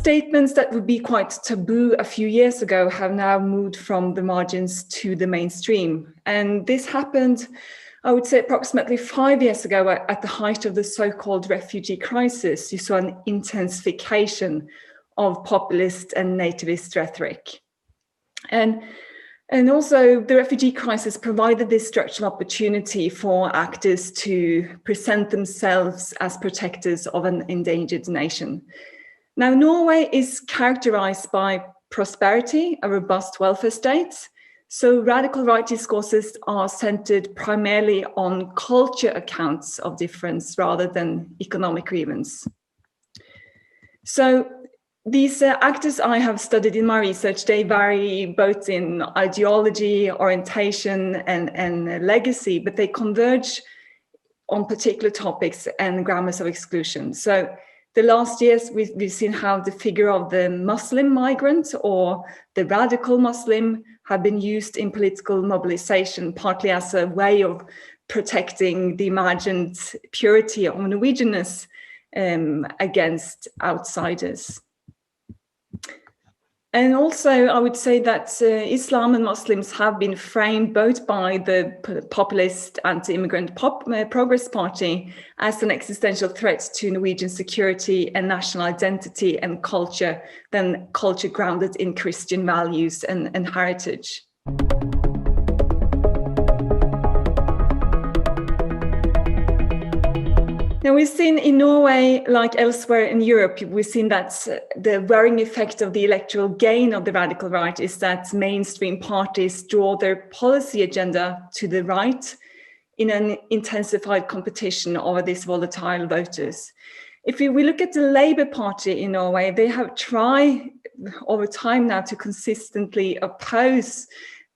statements that would be quite taboo a few years ago have now moved from the margins to the mainstream. And this happened, I would say, approximately 5 years ago at the height of the so-called refugee crisis. You saw an intensification of populist and nativist rhetoric. And also the refugee crisis provided this structural opportunity for actors to present themselves as protectors of an endangered nation. Now, Norway is characterized by prosperity, a robust welfare state. So radical right discourses are centered primarily on culture accounts of difference rather than economic grievance. So these actors I have studied in my research, they vary both in ideology, orientation, and legacy, but they converge on particular topics and grammars of exclusion. So the last years, we've seen how the figure of the Muslim migrant or the radical Muslim have been used in political mobilization, partly as a way of protecting the imagined purity of Norwegianness against outsiders. And also, I would say that Islam and Muslims have been framed both by the populist anti-immigrant Progress Party as an existential threat to Norwegian security and national identity and culture, than culture grounded in Christian values and heritage. Now, we've seen in Norway, like elsewhere in Europe, we've seen that the worrying effect of the electoral gain of the radical right is that mainstream parties draw their policy agenda to the right in an intensified competition over these volatile voters. If we look at the Labour Party in Norway, they have tried over time now to consistently oppose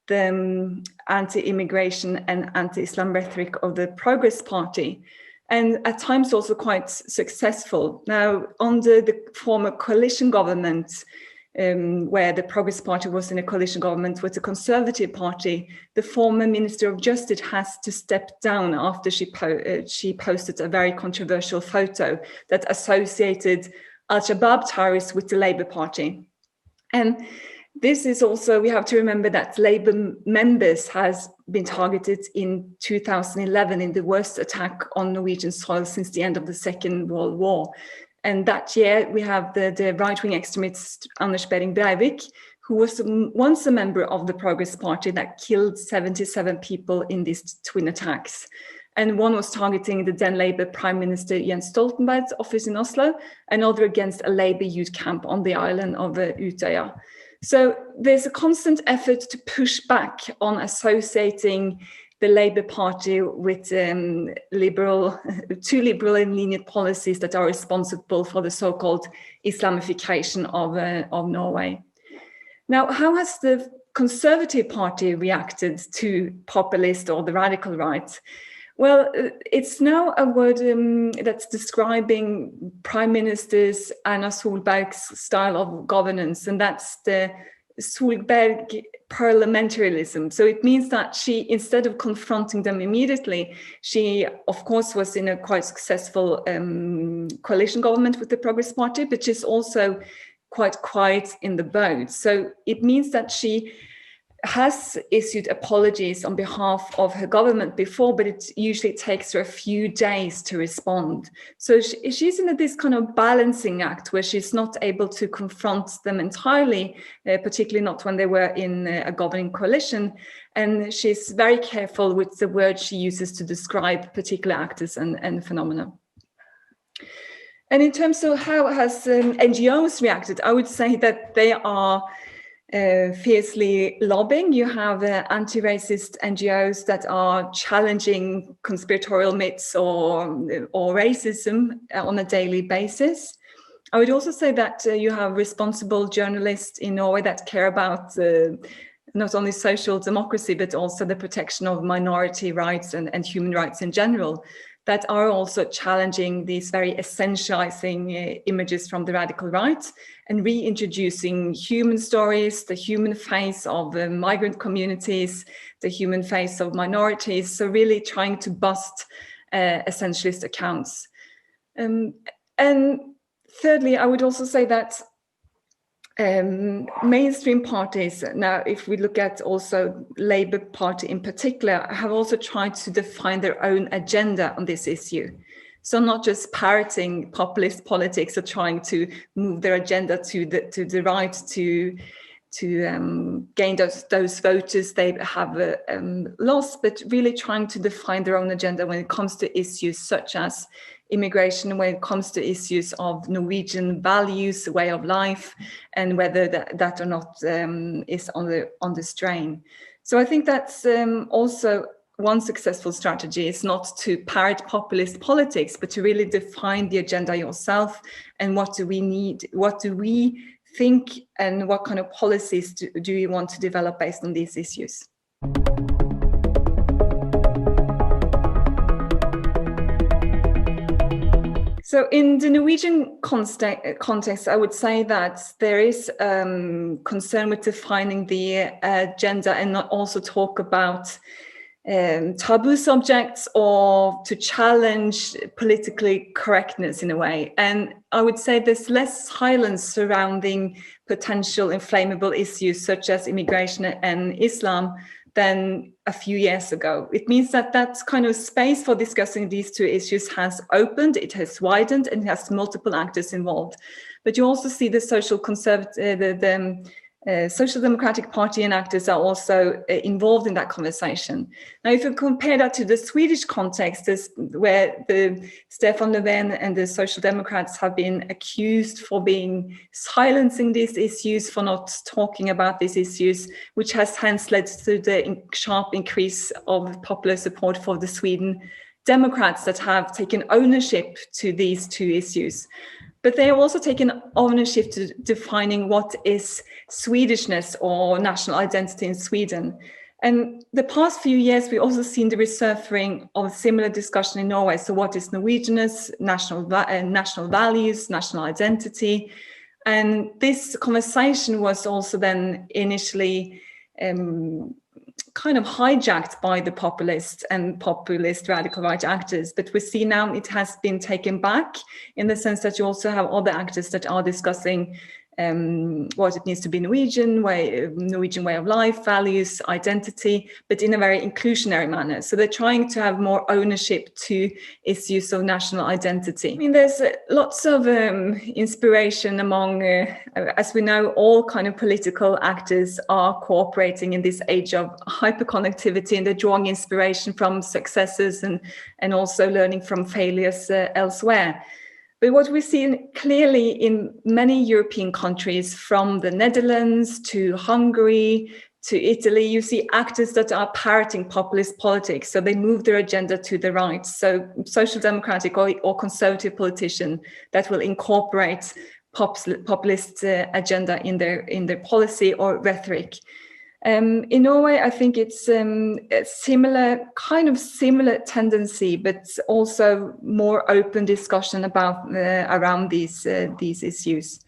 the anti-immigration and anti-Islam rhetoric of the Progress Party, and at times also quite successful. Now, under the former coalition government, where the Progress Party was in a coalition government with the Conservative Party, the former Minister of Justice has to step down after she posted a very controversial photo that associated Al-Shabaab terrorists with the Labour Party. And this is also, we have to remember that Labour members has been targeted in 2011 in the worst attack on Norwegian soil since the end of the Second World War. And that year we have the right-wing extremist Anders Behring Breivik, who was once a member of the Progress Party, that killed 77 people in these twin attacks. And one was targeting the then Labour Prime Minister Jens Stoltenberg's office in Oslo, another against a Labour youth camp on the island of Utøya. So there's a constant effort to push back on associating the Labour Party with too liberal and lenient policies that are responsible for the so-called Islamification of Norway. Now, how has the Conservative Party reacted to populist or the radical right? Well, it's now a word that's describing Prime Minister's Erna Solberg's style of governance, and that's the Solberg parliamentarism. So it means that she, instead of confronting them immediately, she, of course, was in a quite successful coalition government with the Progress Party, but she's also quite quiet in the boat. So it means that she has issued apologies on behalf of her government before, but it usually takes her a few days to respond. So she's in this kind of balancing act where she's not able to confront them entirely, particularly not when they were in a governing coalition. And she's very careful with the words she uses to describe particular actors and phenomena. And in terms of how has NGOs reacted, I would say that they are fiercely lobbying. You have anti-racist NGOs that are challenging conspiratorial myths or racism on a daily basis. I would also say that you have responsible journalists in Norway that care about not only social democracy, but also the protection of minority rights and human rights in general, that are also challenging these very essentializing images from the radical right and reintroducing human stories, the human face of migrant communities, the human face of minorities. So really trying to bust essentialist accounts. And thirdly, I would also say that mainstream parties, now if we look at also Labour Party in particular, have also tried to define their own agenda on this issue. So not just parroting populist politics or trying to move their agenda to the right to gain those voters they have lost, but really trying to define their own agenda when it comes to issues such as immigration, when it comes to issues of Norwegian values, way of life, and whether that or not is on the strain. So I think that's also one successful strategy, is not to parrot populist politics, but to really define the agenda yourself, and what do we need, what do we think, and what kind of policies do you want to develop based on these issues. So in the Norwegian context, I would say that there is concern with defining the agenda and not also talk about taboo subjects or to challenge politically correctness in a way. And I would say there's less silence surrounding potential inflammable issues such as immigration and Islam than a few years ago. It means that that kind of space for discussing these two issues has opened, it has widened, and it has multiple actors involved. But you also see the social Social Democratic Party and actors are also involved in that conversation. Now, if you compare that to the Swedish context, where the Stefan Löfven and the Social Democrats have been accused for silencing these issues, for not talking about these issues, which has hence led to the sharp increase of popular support for the Sweden Democrats that have taken ownership to these two issues. But they have also taken ownership to defining what is Swedishness or national identity in Sweden. And the past few years, we've also seen the resurfacing of similar discussion in Norway. So what is Norwegianness, national values, national identity? And this conversation was also then initially kind of hijacked by the populist radical right actors. But we see now it has been taken back, in the sense that you also have other actors that are discussing what it needs to be Norwegian way of life, values, identity, but in a very inclusionary manner. So they're trying to have more ownership to issues of national identity. I mean, there's lots of inspiration among, as we know, all kind of political actors are cooperating in this age of hyperconnectivity, and they're drawing inspiration from successes and also learning from failures elsewhere. But what we've seen clearly in many European countries, from the Netherlands to Hungary to Italy, you see actors that are parroting populist politics. So they move their agenda to the right. So social democratic or conservative politician that will incorporate populist agenda in their policy or rhetoric. In Norway, I think it's a similar tendency, but also more open discussion about around these issues.